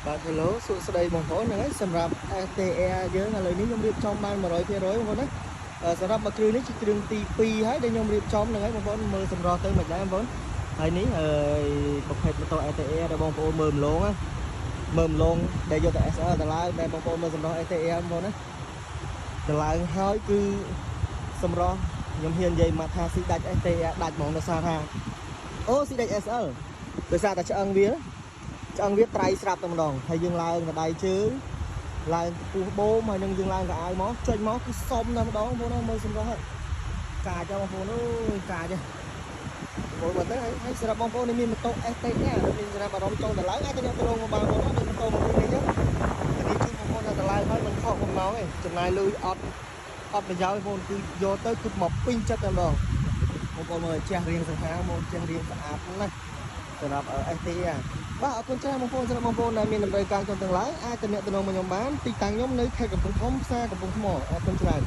បាទ hello សួស្តីបងប្អូនហ្នឹងហើយសម្រាប់ STR យើងឥឡូវនេះខ្ញុំរៀបចំបាន100%បងប្អូនណាសម្រាប់មួយគ្រឿងនេះជាគ្រឿងទី2ហើយដែលខ្ញុំរៀបចំហ្នឹងហើយបងប្អូនមើលសម្រស់ទៅមិនដែរបងប្អូនហើយនេះប្រភេទម៉ូតូ STR ដែលបងប្អូនមើលម្លងណាមើលម្លងដែលយកតែ SL ទៅឡើងដែលបងប្អូនមើលសម្រស់ STR បងប្អូនណាទៅឡើងហើយគឺសម្រស់ខ្ញុំហ៊ាននិយាយមកថាស៊ីដាច់ STR ដាច់ហ្មងដោយសារថាអូស៊ីដាច់ SL ដោយសារតែឆ្អឹងវាត្រៃស្រាប់តែម្ដងហើយយើងឡើងកដៃជើងឡើងពោះបូមហើយនឹងយើងឡើងកអាវមកចុចមកគឺសុំតែម្ដងបងប្អូនមើលសម្រស់កាចបងប្អូនអើយកាចបងប្អូនទៅហើយសម្រាប់បងប្អូននេះមានម៉ូតូ STR មានចំណាប់អារម្មណ៍ចង់ទៅឡើងអាចទៅយកទៅលងមកបានបងប្អូនដូចម៉ូតូមួយនេះចឹងនេះជួយបងប្អូនទៅឡើងហើយមិនខកបំណងទេចំណាយលុយអត់ប្រយោជន៍បងប្អូនគឺយកទៅគឺមកពេញចិត្តតែម្ដងបងប្អូនមើលចេះរៀងសង្ហាមកចេះរៀងស្អាតណាស់សម្រាប់ STR បាទអរគុណច្រើនបងប្អូនសម្រាប់បងប្អូនដែលមានតម្រូវការចង់ទាំងឡាយអាចទំនាក់ទំនងមកខ្ញុំបានទីតាំងខ្ញុំនៅខេត្តកំពង់ធំផ្សារកំពង់ថ្មអរគុណច្រើន